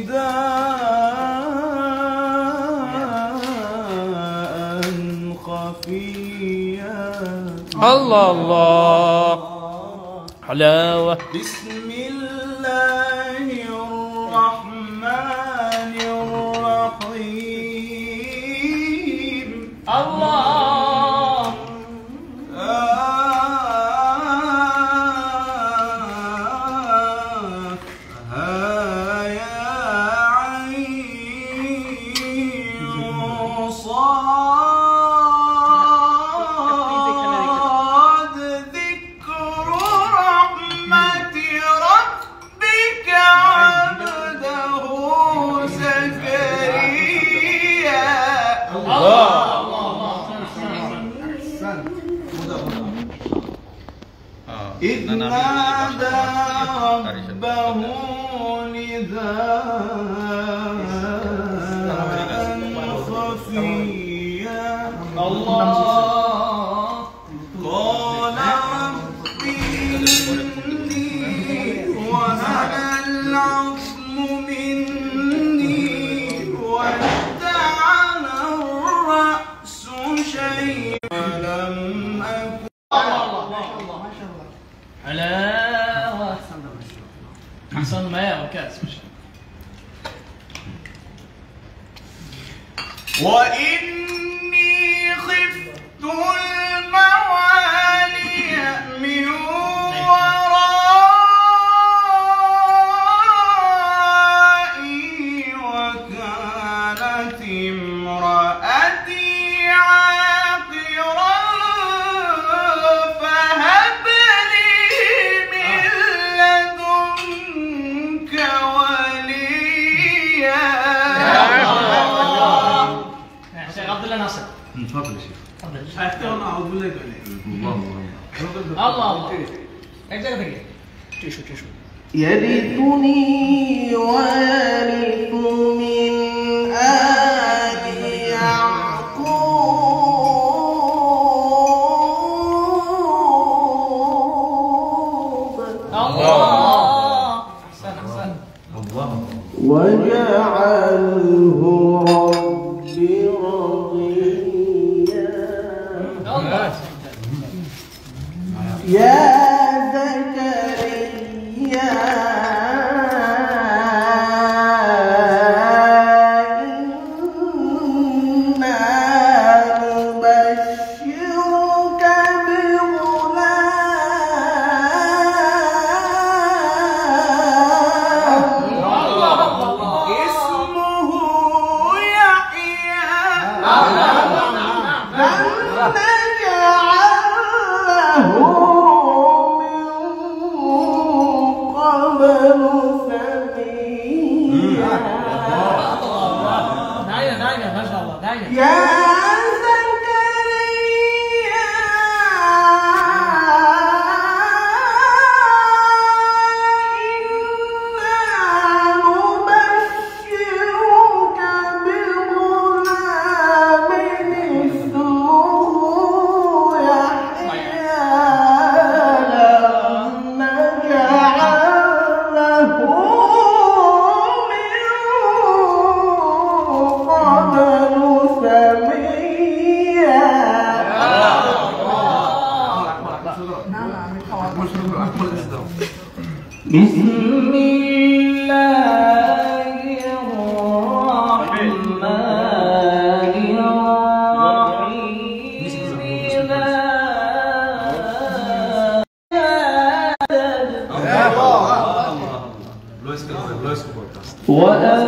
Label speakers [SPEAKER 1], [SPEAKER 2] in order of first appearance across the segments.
[SPEAKER 1] نداء خفيا.
[SPEAKER 2] الله الله حلاوة.
[SPEAKER 1] بسم الله الرحمن الرحيم.
[SPEAKER 2] الله
[SPEAKER 1] يا عين صاد ذكر رحمة ربك عبده زكريا. إذ نادى ربه نداء خفيا.
[SPEAKER 2] الله
[SPEAKER 1] قال رب إني وهن العظم مني واشتعل الرأس شيبا ولم أكن.
[SPEAKER 2] حلاوة. أحسن ما وكاس.
[SPEAKER 1] وإني خفت الموالي من ورائي وكانت امرأتي عاقرا فهب لي من لدنك وليا.
[SPEAKER 2] شيخ عبد الله ناصر.
[SPEAKER 3] تفضل يا شيخ.
[SPEAKER 2] تفضل.
[SPEAKER 1] أعوذ بالله
[SPEAKER 2] الله الله. ايش جاك تيشو تيشو.
[SPEAKER 1] يرثني ويرث من آل يعقوب.
[SPEAKER 2] الله أحسن أحسن.
[SPEAKER 1] واجعله ربي رضيا.
[SPEAKER 2] الله
[SPEAKER 1] يا زكريا إنا نبشرك بغلام اسمه يحيى نجعله
[SPEAKER 2] داعية داعية ما شاء الله داعية.
[SPEAKER 1] يا زكريا إنا نبشرك بغلام اسمه يحيى لم نجعل له بسم الله الرحمن الرحيم وأنت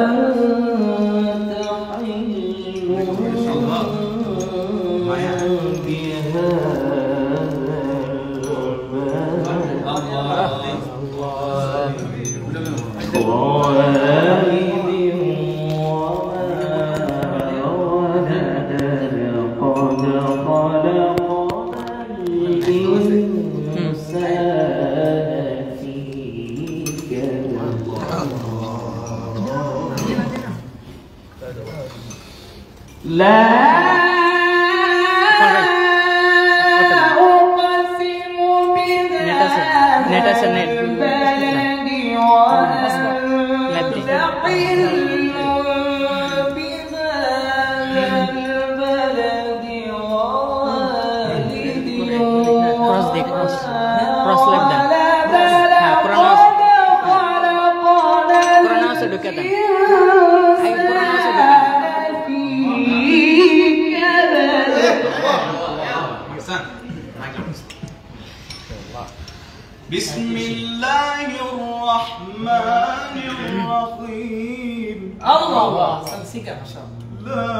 [SPEAKER 1] لا أقسم بذات البلد وأنت
[SPEAKER 3] Cross left then. Pronounce educated. I pronounce
[SPEAKER 1] بسم الله الرحمن الرحيم
[SPEAKER 2] الله سنسيك ما شاء الله
[SPEAKER 1] لا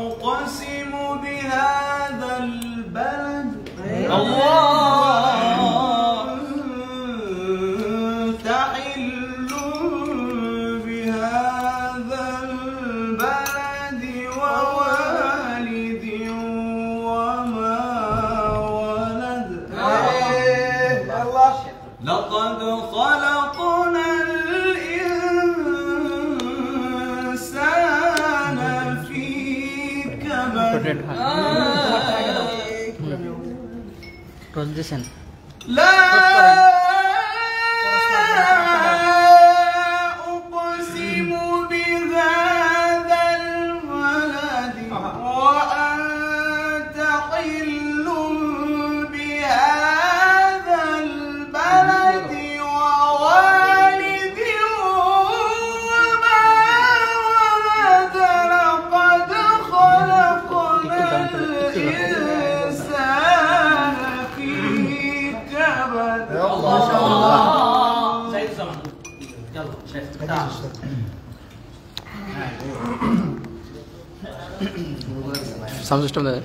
[SPEAKER 1] أقسم بهذا البلد
[SPEAKER 2] الله
[SPEAKER 1] تحل بهذا البلد ووالد وما ولد لقد خلقنا الإنسان في كبد
[SPEAKER 3] Transition.
[SPEAKER 1] لا أقسم بهذا البلد وأنت حل بهذا البلد ووالد وما ولد لقد خلقنا الإنسان في كبد
[SPEAKER 2] ما شاء الله زي الزمن يلا شيخ تعال
[SPEAKER 3] Sound system there.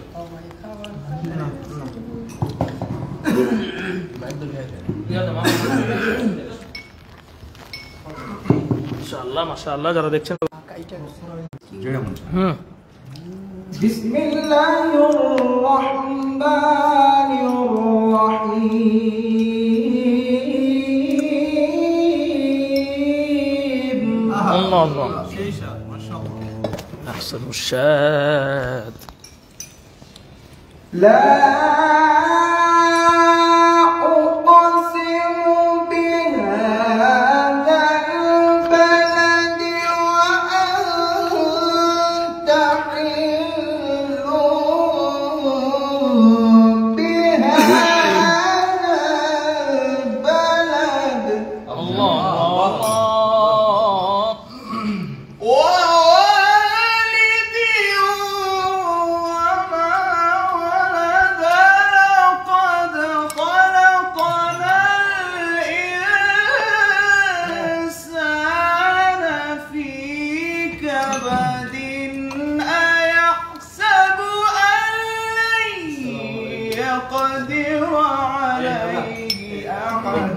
[SPEAKER 2] يلا ما شاء الله যারা দেখছেন
[SPEAKER 1] بسم الله الرحمن الرحيم
[SPEAKER 2] الله الله احسن الشاد
[SPEAKER 1] لا أقسم بهذا البلد وأنت حل بهذا البلد
[SPEAKER 2] الله
[SPEAKER 1] ووالد وما ولد لقد خلقنا الإنسان في كبد أيحسب أن لن يقدر عليه أحد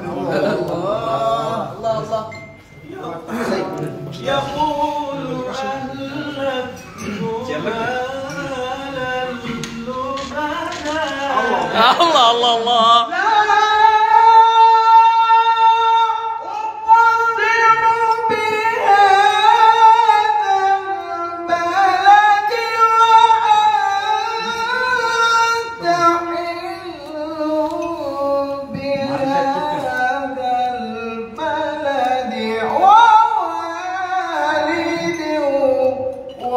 [SPEAKER 1] يقول
[SPEAKER 2] الله الله الله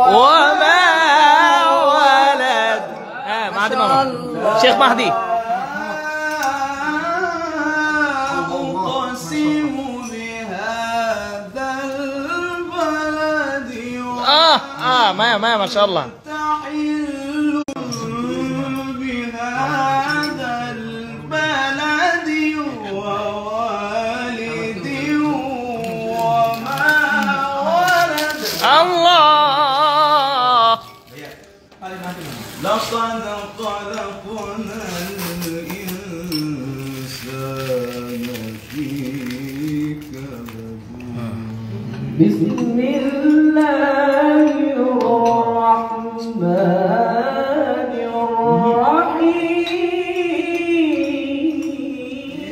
[SPEAKER 2] وما ولد مهدي ماما شيخ مهدي
[SPEAKER 1] أقسم بهذا البلد
[SPEAKER 2] ما شاء الله
[SPEAKER 1] تحل بهذا البلد ووالد وما ولد
[SPEAKER 2] الله
[SPEAKER 1] لقد خلقنا الإنسان في كبد بسم الله الرحمن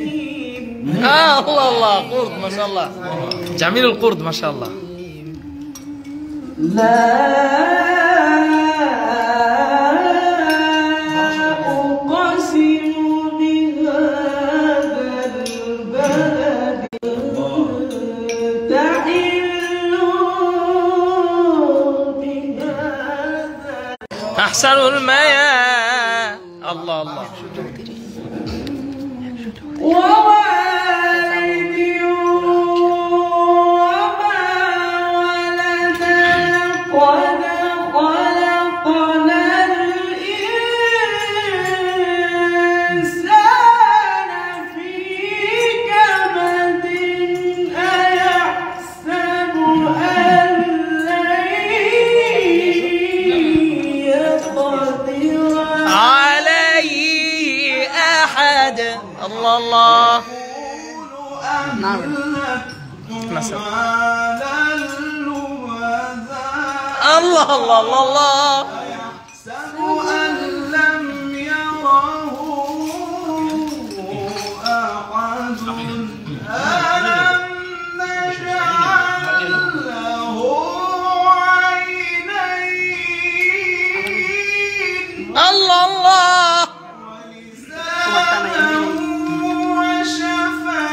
[SPEAKER 1] الرحيم
[SPEAKER 2] الله الله قرد ما شاء الله جميل القرد ما شاء الله
[SPEAKER 1] لا أقسم بهذا البلد
[SPEAKER 4] আহসানুল মায়া আল্লাহ আল্লাহ
[SPEAKER 1] ووالد وما ولد قد خلقنا الإنسان في كبد أيحسب أن لن يقدر
[SPEAKER 4] عليه أحد الله الله الله الله الله الله
[SPEAKER 1] يحسب أن لم يره أحد ألم نجعل له عينين
[SPEAKER 4] الله الله
[SPEAKER 1] ولسانا وشفتين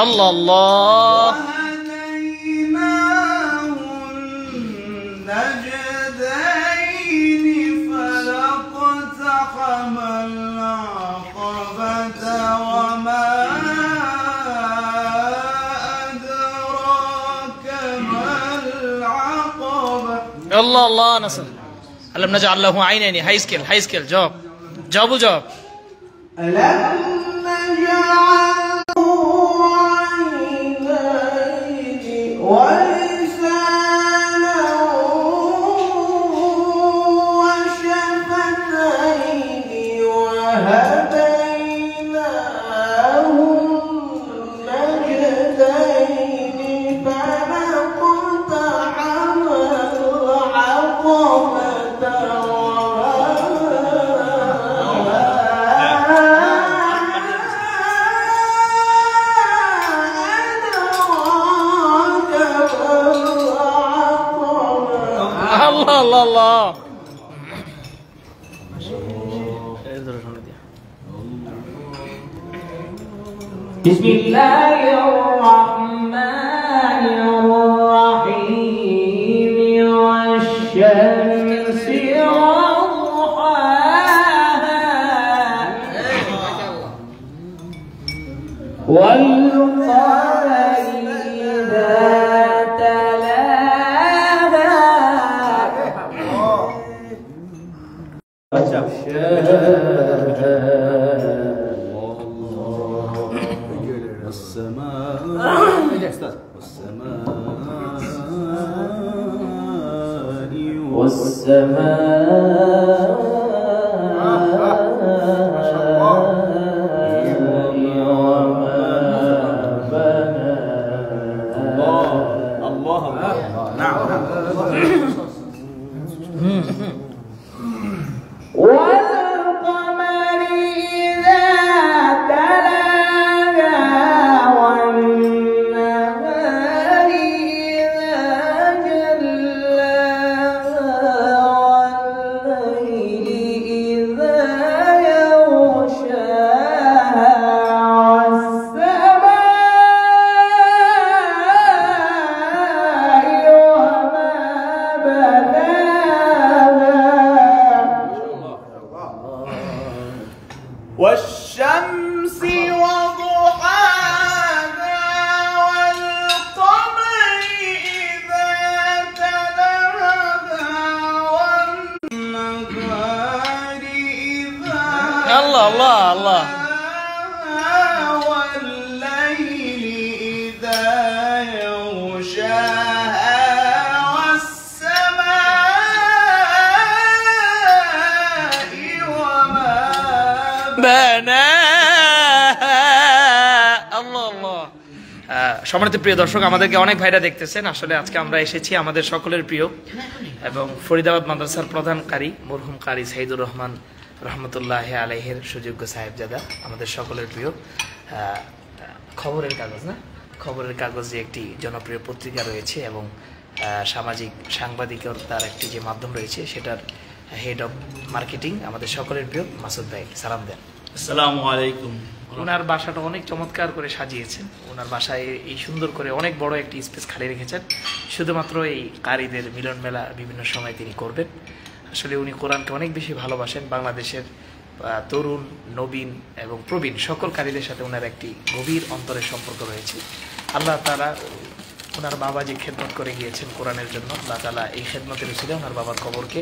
[SPEAKER 4] الله الله
[SPEAKER 1] وهديناه النجدين فلاقتحم العقبة وما أدراك ما العقبة
[SPEAKER 4] الله الله نصر ألم نجعل له عينين هاي سكيل جواب جواب
[SPEAKER 1] ألم نجعله عينين ولسانا وشفتين وهديناه النجدين فلاقتحم العقبة
[SPEAKER 4] الله الله الله
[SPEAKER 1] بسم الله الرحمن الرحيم والشمس وضحاها والقمر إذا تلاها والقمر إذا تلاها والنهار إذا جلاها والليل إذا يغشاها والسماء وما بناها والشمس وضحاها والقمر إذا تلاها والنهار إذا
[SPEAKER 4] الله الله الله
[SPEAKER 1] والليل إذا يغشاها والسماء وما
[SPEAKER 4] بناها الله الله সম্মানিত প্রিয় দর্শক, আমাদেরকে অনেক ভাইরা দেখতেছেন। আসলে আজকে আমরা এসেছি আমাদের সকলের প্রিয় এবং ফরিদাবাদ মাদ্রাসার প্রধান কারি মরহুম কারি সাইদুর রহমান রহমতুল্লাহ আলাইহের সুযোগ্য সাহেবজাদা, আমাদের সকলের প্রিয় খবরের কাগজ খবরের কাগজে একটি জনপ্রিয় পত্রিকা রয়েছে এবং সামাজিক সাংবাদিকতার একটি যে মাধ্যম রয়েছে সেটার হেড অফ মার্কেটিং আমাদের সকলের প্রিয় মাসুদ ভাই, সালাম দেন।
[SPEAKER 2] আসসালামু আলাইকুম।
[SPEAKER 4] ওনার বাসাটা অনেক চমৎকার করে সাজিয়েছেন। ওনার বাসায় এই সুন্দর করে অনেক বড় একটি স্পেস খালি রেখেছেন শুধুমাত্র এই কারীদের মিলন মেলা বিভিন্ন সময় তিনি করবেন। আসলে উনি কোরআনকে অনেক বেশি ভালোবাসেন। বাংলাদেশের তরুণ, নবীন এবং প্রবীণ সকল কারীদের সাথে ওনার একটি গভীর অন্তরের সম্পর্ক রয়েছে। আল্লাহ তাআলা ওনার বাবা যে খেদমত করে গিয়েছেন কোরআনের জন্য, আল্লাহ তাআলা এই খেদমতের উসিলায় ওনার বাবার কবরকে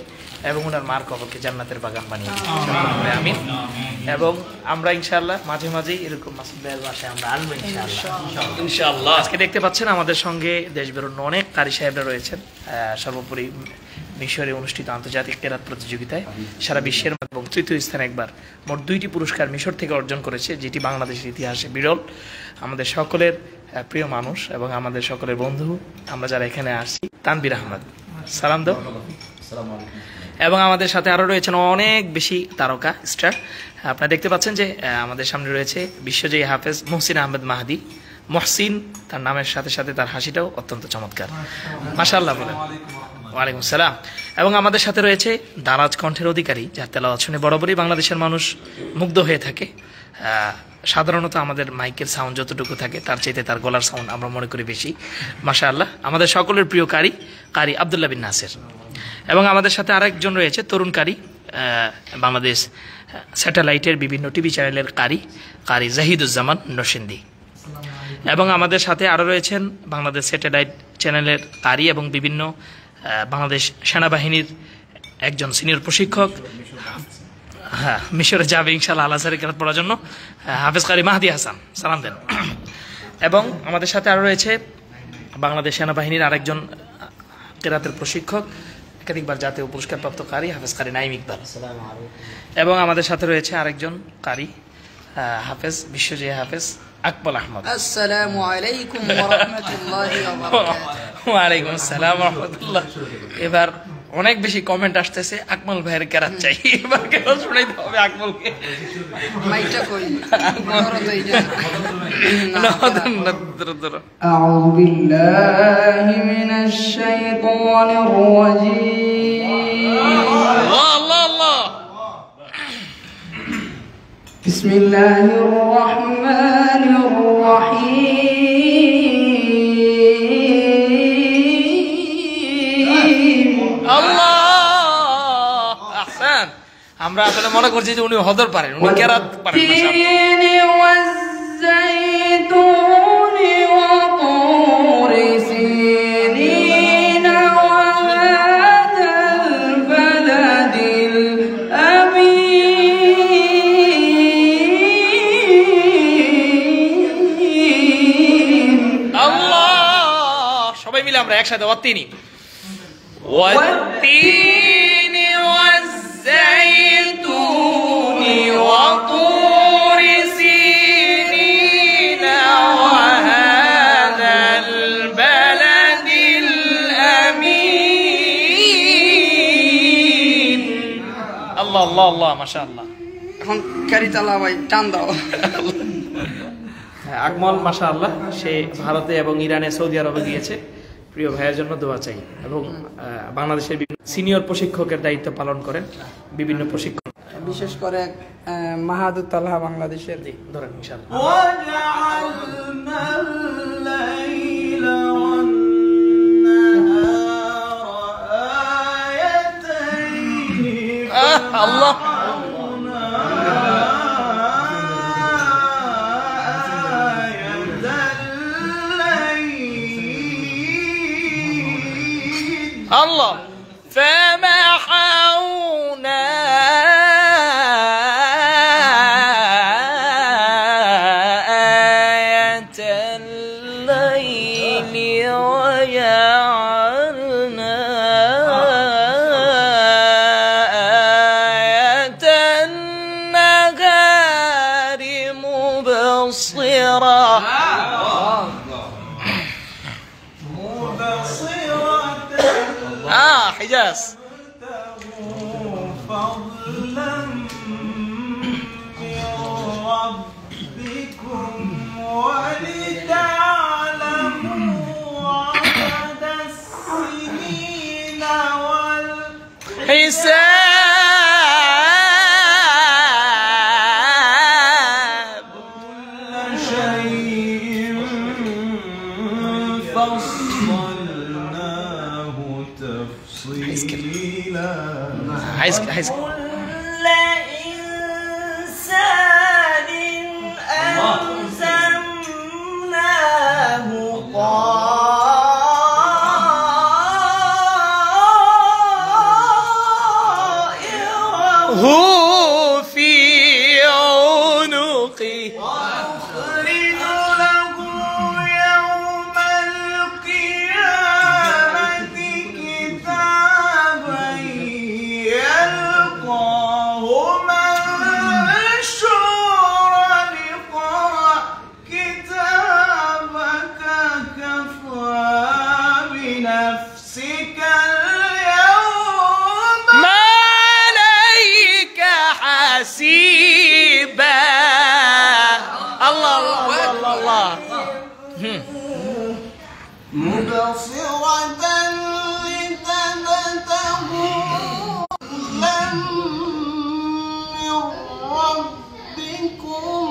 [SPEAKER 4] এবং ওনার মার কবরকে জান্নাতের বাগান বানিয়ে দিয়েছেন। আমিন। এবং আমরা ইনশাআল্লাহ মাঝে মাঝেই এরকম মাসুদ ভাইয়ের বাসায় আমরা আসবো ইনশাআল্লাহ। আজকে দেখতে পাচ্ছেন আমাদের সঙ্গে দেশ বেরোনো অনেক কারি সাহেবরা রয়েছেন। সর্বোপরি মিশরে অনুষ্ঠিত আন্তর্জাতিক কেরাত প্রতিযোগিতায় সারা বিশ্বের এবং তৃতীয় স্থানে একবার মোট 2টি পুরস্কার মিশর থেকে অর্জন করেছে, যেটি বাংলাদেশের ইতিহাসে বিরল। আমাদের সকলের প্রিয় মানুষ এবং আমাদের সকলের বন্ধু, আমরা যারা এখানে আসছি, তানবীর আহমদ, সালাম দাও। এবং আমাদের সাথে আরও রয়েছেন অনেক বেশি তারকা স্টার। আপনারা দেখতে পাচ্ছেন যে আমাদের সামনে রয়েছে বিশ্বজয়ী হাফেজ মুহসিন আহমেদ মাহাদি। মহসিন তার নামের সাথে সাথে তার হাসিটাও অত্যন্ত চমৎকার, মাশাআল্লাহ বলেন। ওয়ালাইকুম সালাম। এবং আমাদের সাথে রয়েছে দারাজ কণ্ঠের অধিকারী, যার তেলাওয়াত শুনে বরাবরই বাংলাদেশের মানুষ মুগ্ধ হয়ে থাকে। সাধারণত আমাদের মাইকের সাউন্ড যতটুকু থাকে তার চাইতে তার গলার সাউন্ড আমরা মনে করি বেশি। মাশাআল্লাহ, আমাদের সকলের প্রিয় কারি আব্দুল্লাহ বিন নাসির। এবং আমাদের সাথে আরেকজন রয়েছে তরুণ কারি, বাংলাদেশ স্যাটেলাইটের বিভিন্ন টিভি চ্যানেলের কারি জাহিদুজ্জামান নরসিংদী। এবং আমাদের সাথে আরও রয়েছেন বাংলাদেশ স্যাটেলাইট চ্যানেলের কারি এবং বিভিন্ন বাংলাদেশ সেনাবাহিনীর একজন সিনিয়র প্রশিক্ষক। হ্যাঁ, মিশরে যাবে ইনশাআল্লাহ আল্লাহ সারি কেরাত পড়ার জন্য, হাফেজ কারি মাহদি হাসান, সালাম দেন। এবং আমাদের সাথে আরও রয়েছে বাংলাদেশ সেনাবাহিনীর আরেকজন কেরাতের প্রশিক্ষক, একাধিকবার জাতীয় পুরস্কারপ্রাপ্ত কারি হাফেজ কারি নাইম ইকবাল। এবং আমাদের সাথে রয়েছে আরেকজন কারি হাফেজ, বিশ্বজয়ী হাফেজ আকবল আহমদ।
[SPEAKER 3] আসসালামু আলাইকুম ওয়া রাহমাতুল্লাহি ওয়া বারাকাতুহু।
[SPEAKER 4] ওয়া আলাইকুম আসসালাম ওয়া রাহমাতুল্লাহ। এবার অনেক বেশি কমেন্ট আসতেছে, আকমল ভাইয়ের কেরাত চাই। এবার কেন শুনাইতে হবে আকমলকে?
[SPEAKER 3] মাইকটা কই?
[SPEAKER 1] أعوذ بالله من الشيطان الرجيم. بسم الله الرحمن الرحيم.
[SPEAKER 4] আল্লাহ, আহসান। আমরা আসলে মনে করছি যে উনি হদর পারেন, উনি কেরাত পারেন।
[SPEAKER 1] والتين والزيتون وطور سينين وهذا البلد الأمين.
[SPEAKER 4] আল্লাহ, সবাই মিলে আমরা একসাথে ওয়াত্তিনি والزيتون وطور سينين وهذا البلد الأمين. الله الله الله ما شاء الله.
[SPEAKER 3] এখন কারি চালা ভাই, টান দাও।
[SPEAKER 4] আকমল মাশাআল্লাহ, সে ভারতে এবং ইরানে, সৌদি আরবে গিয়েছে। প্রিয় ভাইয়ের জন্য দোয়া চাই। এবং বাংলাদেশের সিনিয়র প্রশিক্ষকের দায়িত্ব পালন করেন, বিভিন্ন প্রশিক্ষণ,
[SPEAKER 3] বিশেষ করে মাহাদুর তালহা বাংলাদেশের।
[SPEAKER 4] ধরেন ইনশাআল্লাহ।
[SPEAKER 1] وجعلنا الليل والنهار آيتين.
[SPEAKER 4] আল্লাহ الله فمحونا آية الليل وجعلنا آية النهار مبصرة. حجاز.
[SPEAKER 1] فضلا من ربكم ولتعلموا عدد السنين فصلناه تفصيلا
[SPEAKER 4] عايز
[SPEAKER 1] كل إنسان ألزمناه طائره
[SPEAKER 4] هو في عنقي
[SPEAKER 1] ونخرج له يوم القيامة كتابا يلقاه منشورا اقرأ كتابك كفى بنفسك اليوم
[SPEAKER 4] ما عليك حسيبا. الله الله الله الله.
[SPEAKER 1] مبصرة لتبتغوا من ربكم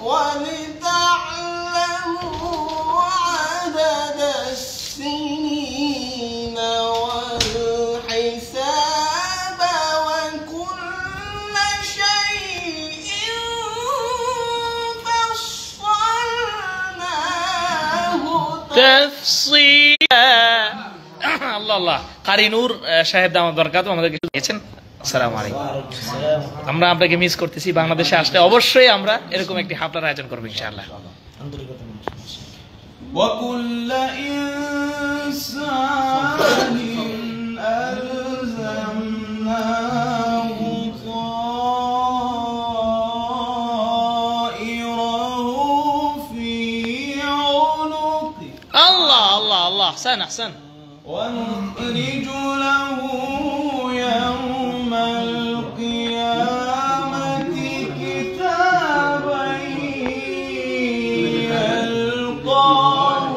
[SPEAKER 1] ولتعلموا عدد السنين والحساب وكل شيء فصلناه
[SPEAKER 4] تفصيلا. আল্লাহ আল্লাহ। কারি নূর সাহেব দামাত বরকাতুহু আমাদেরকে দিয়েছেন। আসসালামু আলাইকুম। আমরা আপনাকে মিস করতেছি। বাংলাদেশে আসলে অবশ্যই আমরা এরকম একটি হাফলার আয়োজন করবো ইনশাআল্লাহ।
[SPEAKER 1] وكل إنسان ألزمناه طائره في عنقه
[SPEAKER 4] আল্লাহ আল্লাহ আল্লাহ। আহসান আহসান।
[SPEAKER 1] ونخرج له يوم القيامة كتابا يلقاه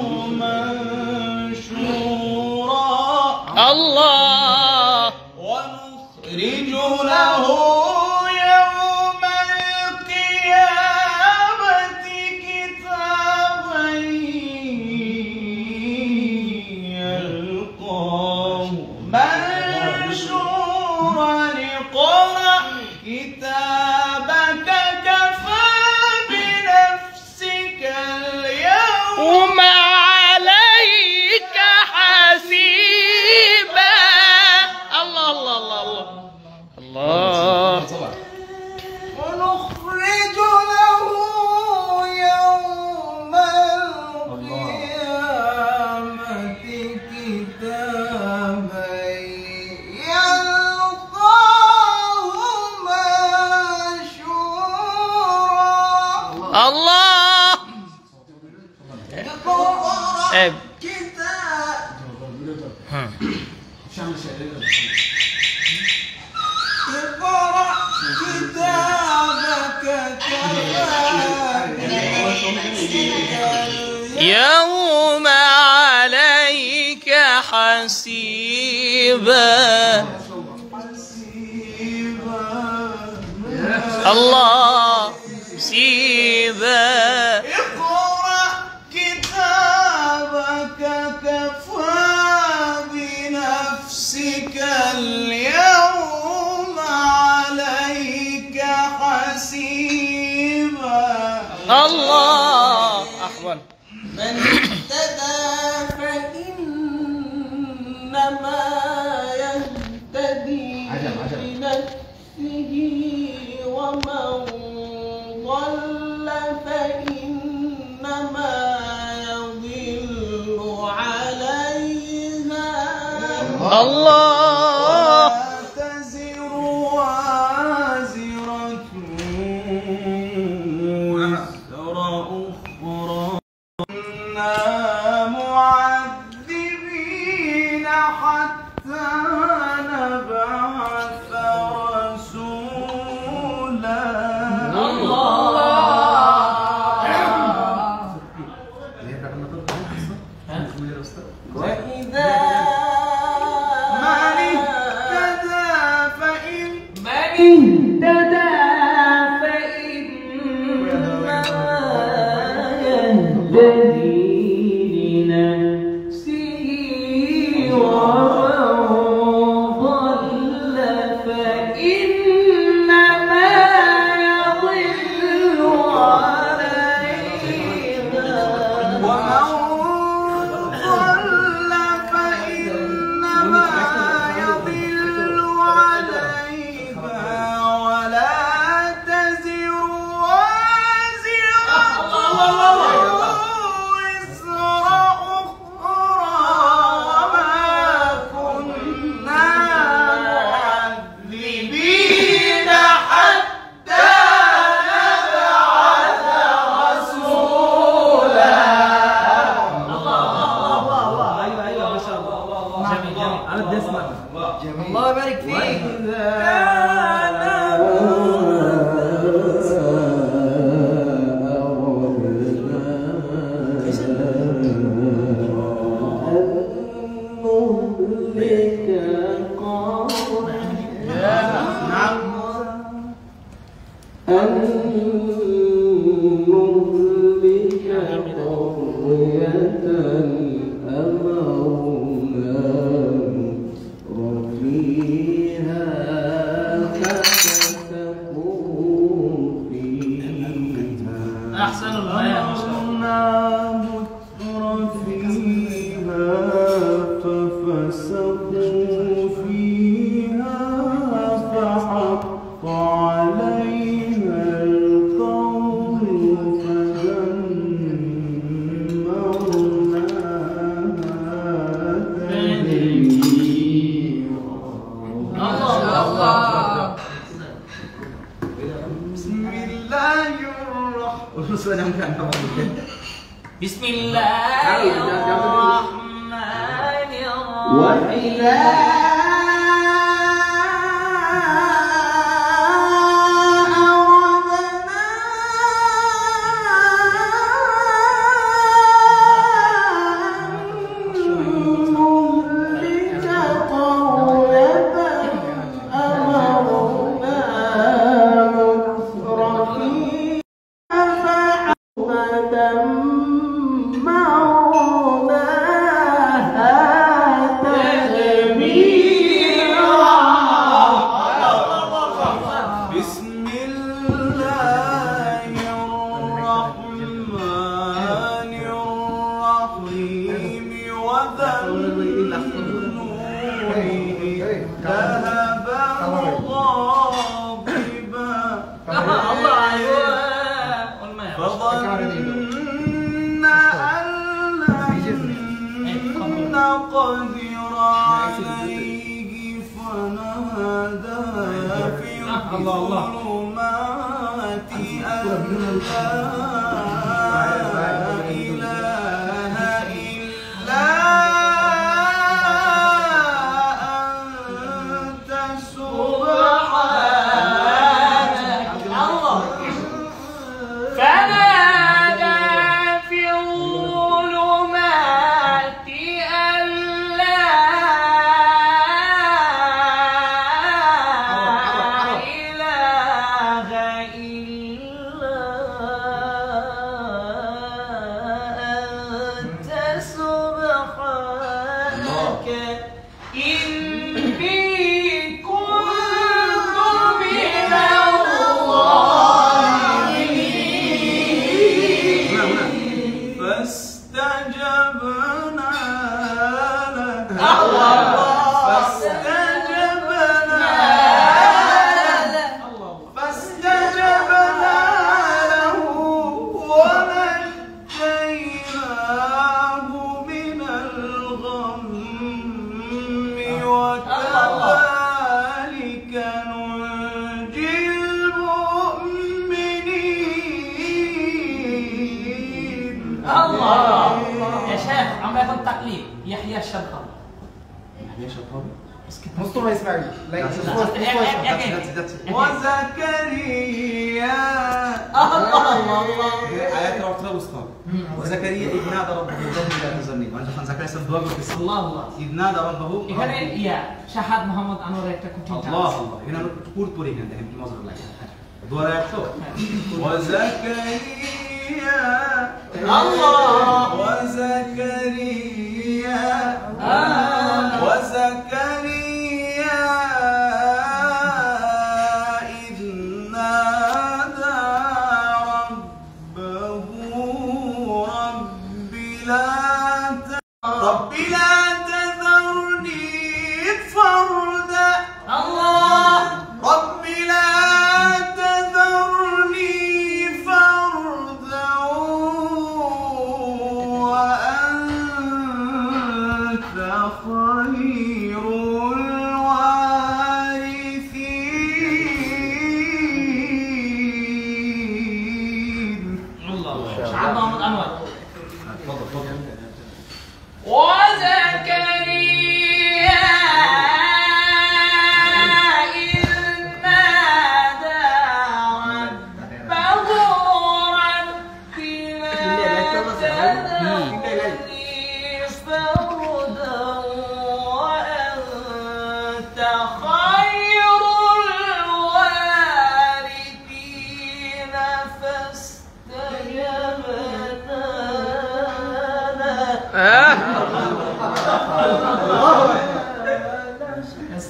[SPEAKER 1] منشورا
[SPEAKER 4] আল্লাহ
[SPEAKER 1] ونخرج له يوم القيامة كتابا يلقاه منشورا اقرأ كتابك كفى بنفسك اليوم
[SPEAKER 4] وما عليك حسيبا. الله الله الله الله الله.
[SPEAKER 1] ونخرج له يوم القيامة كتابا يلقاه منشورا
[SPEAKER 4] الله.
[SPEAKER 1] اقرأ
[SPEAKER 4] إيه.
[SPEAKER 1] كتاب اقرأ كتابك
[SPEAKER 4] يوم عليك حسيبا. الله سيبا.
[SPEAKER 1] اقرأ كتابك كفى بنفسك اليوم عليك حسيبا
[SPEAKER 4] الله أحوال.
[SPEAKER 1] من اهتدى فإنما يهتدي لنفسه ومن ضل فإنما يضل عليها
[SPEAKER 4] الله.
[SPEAKER 1] لا تزر وازرة وزر أخرى كنا معذبين حتى نبعث رسولا وإذا من اهتدى فإنما يهتدي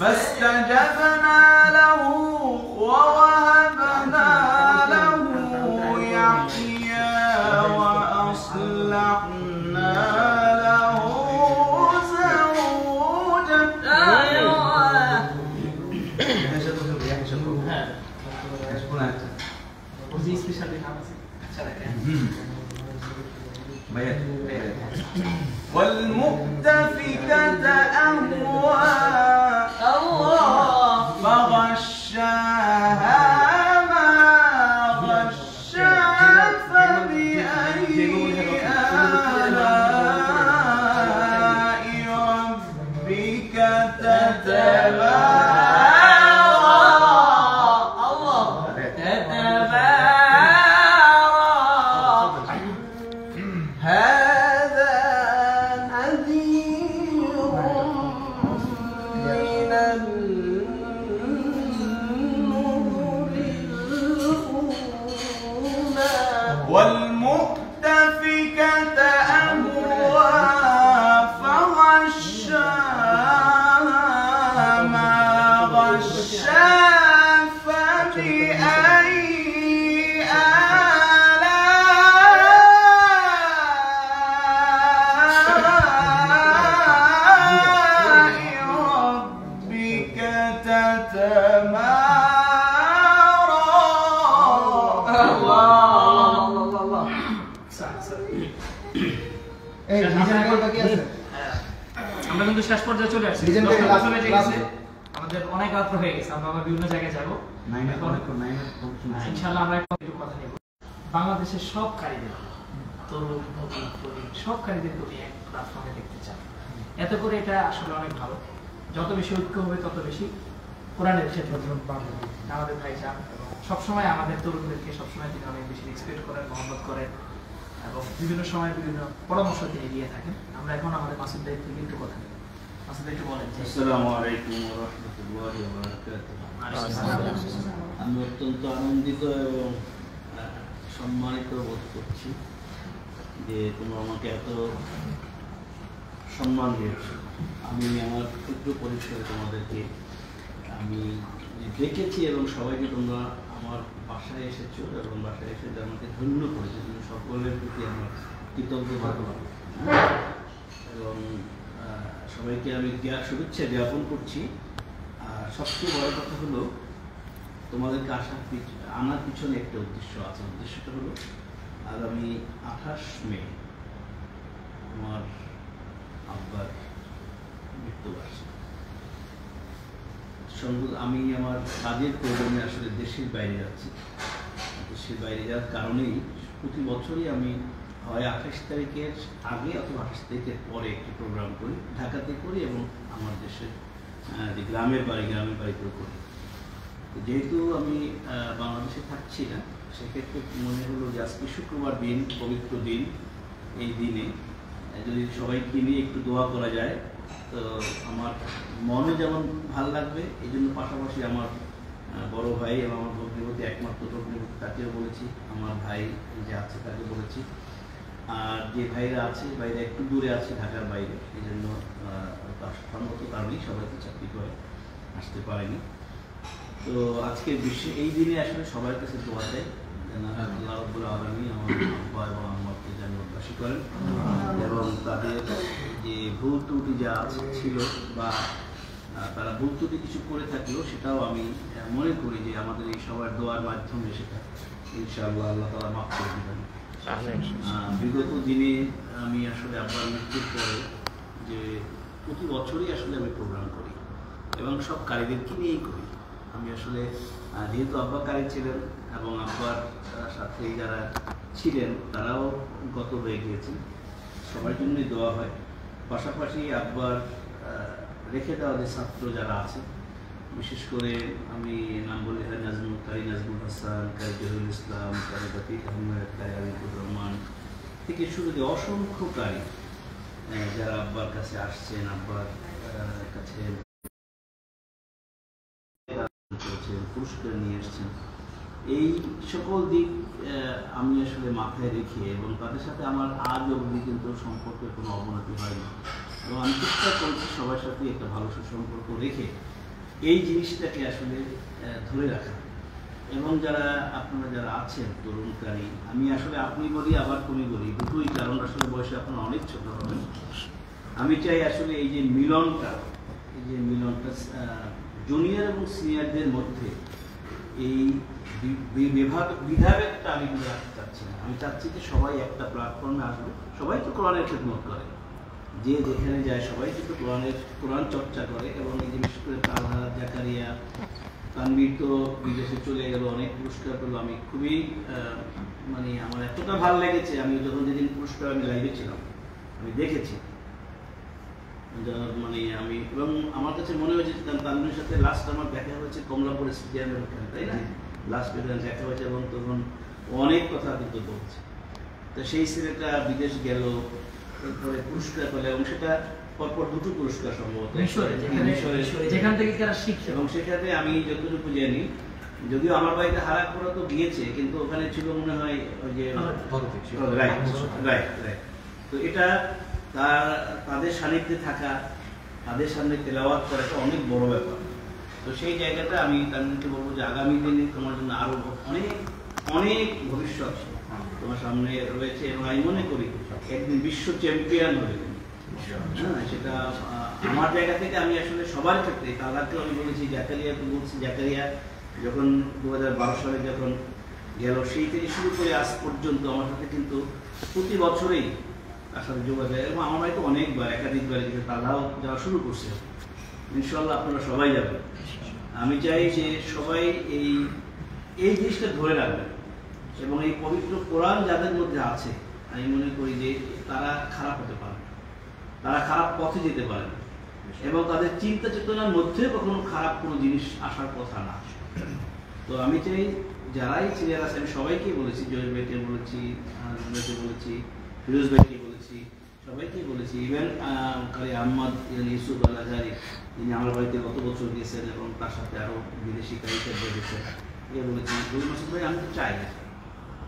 [SPEAKER 1] فاستجبنا له ووهبنا له يحيى والمؤتفكة أهوى فغشاها ما غشا فبأي آلاء ربك تتمارى هذا نذير من النذر الأولى والمؤتفكة أهوى فغشاها ما غشا فبأي
[SPEAKER 4] আমরা কিন্তু শেষ পর্যায়ে চলে আসছি। আমাদের অনেক রাত হয়ে গেছে, আমরা আবার বিভিন্ন জায়গায় যাবো। ইনশাআল্লাহ আমরা একটু কথা নেব। বাংলাদেশের সব কারিগর, তরুণ সব কারিগরকে আমি এক প্ল্যাটফর্মে দেখতে চাই। এত করে এটা আসলে অনেক ভালো। যত বেশি ঐক্য হবে তত বেশি কোরআনের ক্ষেত্রে আমাদের ভাইজান সবসময় আমাদের তরুণদেরকে সবসময় তিনি অনেক বেশি রেসপেক্ট করেন, মহব্বত করেন এবং বিভিন্ন সময় বিভিন্ন পরামর্শ তিনি দিয়ে থাকেন। আমরা এখন আমাদের মাসুদ ভাই থেকে একটু কথা নেব। মাসুদ ভাই একটু বলেন।
[SPEAKER 5] আসসালামু আলাইকুম ওয়া রাহমাতুল্লাহি ওয়া বারাকাতুহু। আমি অত্যন্ত আনন্দিত এবং সম্মানিত বোধ করছি যে তোমরা আমাকে এত সম্মান দিয়েছো। আমি আমার ক্ষুদ্র পরিসরে তোমাদেরকে আমি দেখেছি এবং সবাইকে তোমরা আমার বাসায় এসেছো এবং বাসায় এসে আমাকে ধন্য করেছো। তুমি সকলের প্রতি আমার কৃতজ্ঞ ভাবনা এবং সবাইকে আমি শুভেচ্ছা জ্ঞাপন করছি। আর সবচেয়ে বড় কথা হলো তোমাদেরকে আনার পিছনে একটা উদ্দেশ্য আছে। উদ্দেশ্যটা হলো আগামী 28 মে আমার আব্বার মৃত্যুবার্ষিকী। আমি আমার কাজের প্রয়োজনে আসলে দেশের বাইরে যাচ্ছি। দেশের বাইরে যাওয়ার কারণেই প্রতি বছরই আমি হয় 28 তারিখের আগে অথবা 28 তারিখের পরে একটি প্রোগ্রাম করি, ঢাকাতে করি এবং আমার দেশের যে গ্রামের বাড়িতেও করি। যেহেতু আমি বাংলাদেশে থাকছি না, সেক্ষেত্রে মনে হলো যে আজকে শুক্রবার দিন, পবিত্র দিন, এই দিনে যদি সবাইকে নিয়ে একটু দোয়া করা যায় তো আমার মনে যেমন ভাল লাগবে। এই জন্য পাশাপাশি আমার বড় ভাই এবং আমার ভগ্নিপতি, একমাত্র ভগ্নিপতি, তাকেও বলেছি, আমার ভাই যে আছে তাকে বলেছি, আর যে ভাইরা আছে বাইরে একটু দূরে আছে ঢাকার বাইরে, এই জন্য সঙ্গত কারণেই সবাইকে চাকরি করে আসতে পারেনি। তো আজকের বিশ্বে এই দিনে আসলে সবার কাছে দোয়া চাই যেন আল্লাহ রাব্বুল আলামিন আমার আব্বা এবং আম্মাকে যেন উদ্বাসী করেন এবং তাদের যে ভুল ত্রুটি যা ছিল বা তারা ভুল ত্রুটি কিছু করে থাকলেও সেটাও আমি মনে করি যে আমাদের এই সবার দোয়ার মাধ্যমে সেটা ইনশাআল্লাহ আল্লাহ তাআলা মাফ করে দিবেন। বিগত দিনে আমি আসলে আব্বার মৃত্যুর পরে যে প্রতি বছরই আসলে আমি প্রোগ্রাম করি এবং সব কারিগরকে নিয়েই করি। আমি আসলে যেহেতু আব্বা কারিগ ছিলেন এবং আব্বার সাথে যারা ছিলেন তারাও গত হয়ে গিয়েছেন, সবার জন্যই দোয়া হয়। পাশাপাশি আব্বার রেখে দেওয়া যে ছাত্র যারা আছে, বিশেষ করে আমি নাম বলি নাজমুল কারি, নাজমুল হাসান, কারি জহুরুল ইসলাম, কারি বাতিক আহমেদ, কারি আরিফুর রহমান থেকে শুরু করে অসংখ্য কারি যারা আব্বার কাছে আসছেন, আব্বার কাছে পুরস্কার নিয়ে এসছেন, এই সকল দিক আমি আসলে মাথায় রেখে এবং তাদের সাথে আমার আজ অবধি কিন্তু সম্পর্কের কোনো অবনতি হয়নি এবং আমি চেষ্টা করছি সবার সাথে একটা ভালো সুসম্পর্ক রেখে এই জিনিসটাকে আসলে ধরে রাখা। এবং আপনারা যারা আছেন তরুণকারী, আমি আসলে আপনি বলি আবার তুমি বলি দুটোই, কারণ আসলে বয়সে আপনারা অনেক ছোট হবেন। আমি চাই আসলে এই যে মিলনটা জুনিয়র এবং সিনিয়রদের মধ্যে এই বিধাভেদটা আমি রাখতে চাচ্ছি না। আমি চাচ্ছি যে সবাই একটা প্ল্যাটফর্মে আসবে, সবাই তো কোরআনের খেদমত করে, যে যেখানে যায় সবাই কিন্তু কোরআন চর্চা করে। এবং এই যে বিশেষ করে তালহা, জাকারিয়া, তানভীর তো বিদেশে চলে গেল, অনেক পুরস্কার পেলো। আমি খুবই মানে আমার এতটা ভালো লেগেছে, আমি যখন যেদিন পুরস্কার আমি লাইভে ছিলাম আমি দেখেছি, মানে আমি এবং আমার কাছে মনে হয়েছে তানভীরের সাথে লাস্ট আমার দেখা হয়েছে কমলাপুর স্টেডিয়ামের ওখানে, তাই না? লাস্ট দেখা হয়েছে এবং তখন অনেক কথা কিন্তু বলছে। তো সেই ছেলেটা বিদেশ গেল, এরপরে পুরস্কার পেল এবং সেটা পরপর দুটো পুরস্কার সম্ভবত
[SPEAKER 2] যেখান থেকে তারা শিখছে।
[SPEAKER 5] এবং সেখানে আমি যতটুকু জানি, যদিও আমার বাড়িতে হারাকপুরা তো গিয়েছে, কিন্তু ওখানে ছিল মনে হয় ওই যে রাইট। তো এটা তাদের সান্নিধ্যে থাকা, তাদের সামনে তেলাওয়াত করা এটা অনেক বড় ব্যাপার। তো সেই জায়গাটা আমি তাদেরকে বলবো যে আগামী দিনে তোমার জন্য আরো অনেক অনেক ভবিষ্যৎ তোমার সামনে রয়েছে এবং আমি মনে করি একদিন বিশ্ব চ্যাম্পিয়ন হবে। হ্যাঁ, সেটা আমার জায়গা থেকে আমি আসলে সবার ক্ষেত্রে, তাদেরকেও আমি বলেছি, জাকারিয়াকে বলছি, জাকারিয়া যখন 2012 সালে যখন গেল সেই থেকে শুরু করে আজ পর্যন্ত আমার সাথে কিন্তু প্রতি বছরেই তার সাথে যোগাযোগ, এবং আমার বাড়িতে অনেকবার একাধিকবার কিন্তু তারাও যাওয়া শুরু করছে। ইনশাল্লাহ আপনারা সবাই যাবেন। আমি চাই যে সবাই এই জিনিসটা ধরে রাখবেন এবং এই পবিত্র কোরআন যাদের মধ্যে আছে, আমি মনে করি যে তারা খারাপ হতে পারে, তারা খারাপ পথে যেতে পারে এবং তাদের চিন্তা চেতনার মধ্যে কখনো খারাপ কোনো জিনিস আসার কথা না। তো আমি চাই যারাই সিনিয়র আছে, আমি সবাইকেই বলেছি, জয়েশ ভাইকে বলেছি, বলেছি, ফিরোজ ভাইকে বলেছি, সবাইকেই বলেছি, ইভেন কারি আহমদ ইউসুফ আল আজহারি, যিনি আমার বাড়িতে গত বছর গেছেন এবং তার সাথে আরো বিদেশি কারিগর গেছেন, বলেছি মাসুদ ভাই আমি তো চাই,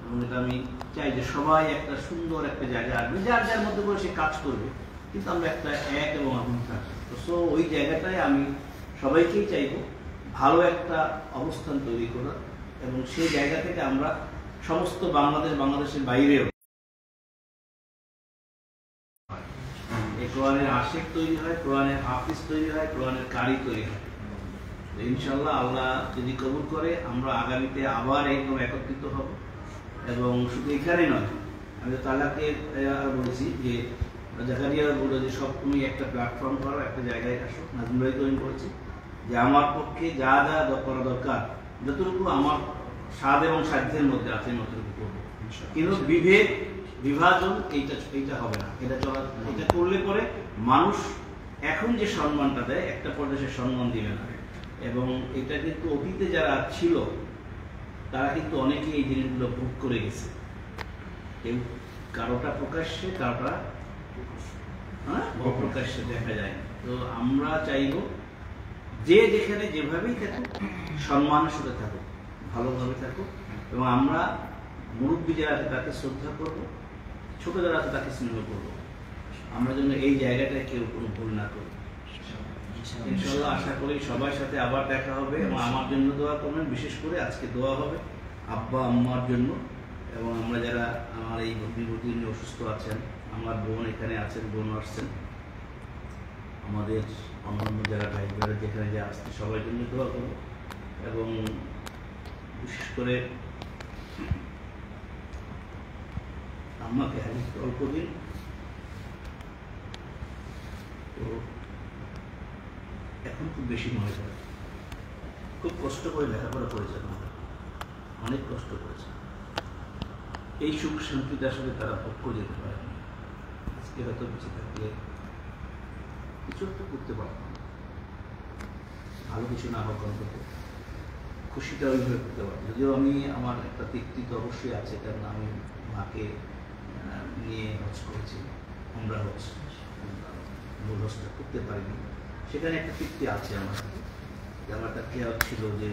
[SPEAKER 5] এবং এটা আমি চাই যে সবাই একটা সুন্দর একটা জায়গা আসবে, যার যার মধ্যে করে সে কাজ করবে, কিন্তু আমরা একটা এক এবং আগুন থাকবো। তো সো ওই জায়গাটায় আমি সবাইকেই চাইবো ভালো একটা অবস্থান তৈরি করা, এবং সেই জায়গা থেকে আমরা সমস্ত বাংলাদেশের বাইরেও এই কোরআনের আশিক তৈরি হয়, কোরআনের হাফিজ তৈরি হয়, কোরআনের কারি তৈরি হয়। ইনশাল্লাহ আল্লাহ যদি কবুল করে আমরা আগামীতে আবার একদম একত্রিত হব। এবং শুধু এখানে নয়, আমি তো তালাকে বলেছি যে জাকারিয়া বলে যে সব তুমি একটা প্ল্যাটফর্ম করো, একটা জায়গায় আসো। নাজমুল ভাই তো আমি বলেছি যে আমার পক্ষে যা যা করা দরকার, যতটুকু আমার স্বাদ এবং সাধ্যের মধ্যে আছে ততটুকু করবো, কিন্তু বিভাজন এইটা হবে না। এটা করলে পরে মানুষ এখন যে সম্মানটা দেয় একটা পর্যায়ে সম্মান দিবে না। এবং এটা কিন্তু অতীতে যারা ছিল তারা কিন্তু অনেকেই এই জিনিসগুলো ভোগ করে গেছে, কেউ কারোটা প্রকাশ্যে, কারোটা অপ্রকাশ্যে দেখা যায়। তো আমরা চাইব যে যেখানে যেভাবেই থাকুক সম্মানের সাথে থাকুক, ভালোভাবে থাকুক, এবং আমরা মুরব্বী যারা আছে তাকে শ্রদ্ধা করব, ছোট যারা আছে তাকে স্নেহ করব। আমরা যেন এই জায়গাটায় কেউ কোনো ভুল না করি। ইনশাআল্লাহ আশা করি সবার সাথে আবার দেখা হবে, এবং আমার জন্য দোয়া করবেন। বিশেষ করে আজকে দোয়া হবে আব্বা আম্মার জন্য, এবং আমরা যারা আমার এই বিভূতি নিয়ে অসুস্থ আছেন, আমার বোন এখানে আছেন, বোন আসছেন, আমাদের অন্যান্য যারা ভাই বোনেরা যেখানে যে আসছে সবার জন্য দোয়া করবো। এবং বিশেষ করে আমাকে অল্প দিন তো এখন খুব বেশি মনে করে, খুব কষ্ট করে লেখাপড়া করেছে, অনেক কষ্ট করেছে। এই সুখ শান্তিটা আসলে তারা ভোগ করে যেতে পারে। আজকে হয়তো বেঁচে থাকলে কিছু একটা করতে পারতাম, ভালো কিছু না হোক অন্তত খুশিটা ওইভাবে করতে পারতাম। যদিও আমি আমার একটা তৃপ্তি তো অবশ্যই আছে, কারণ আমি মাকে নিয়ে হজ করেছি, আমরা মূল হজটা করতে পারিনি, সেখানে একটা তৃপ্তি আছে আমার। আমার একটা খেয়াল ছিল যে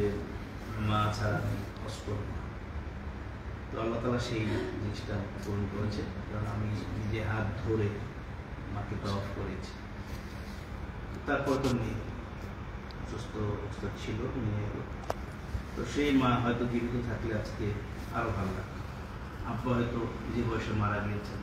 [SPEAKER 5] মা ছাড়া আমি হজ করব না। তো আল্লাহ তাআলা সেই জিনিসটা পূরণ করেছে, কারণ আমি নিজে হাত ধরে মাকে তওয়াফ করেছি। তারপর তো মেয়ে সুস্থ অবস্থা ছিল, নিয়ে এলো। তো সেই মা হয়তো জীবিত থাকলে আজকে আরো ভালো লাগতো। আব্বা হয়তো যে বয়সে মারা গিয়েছেন,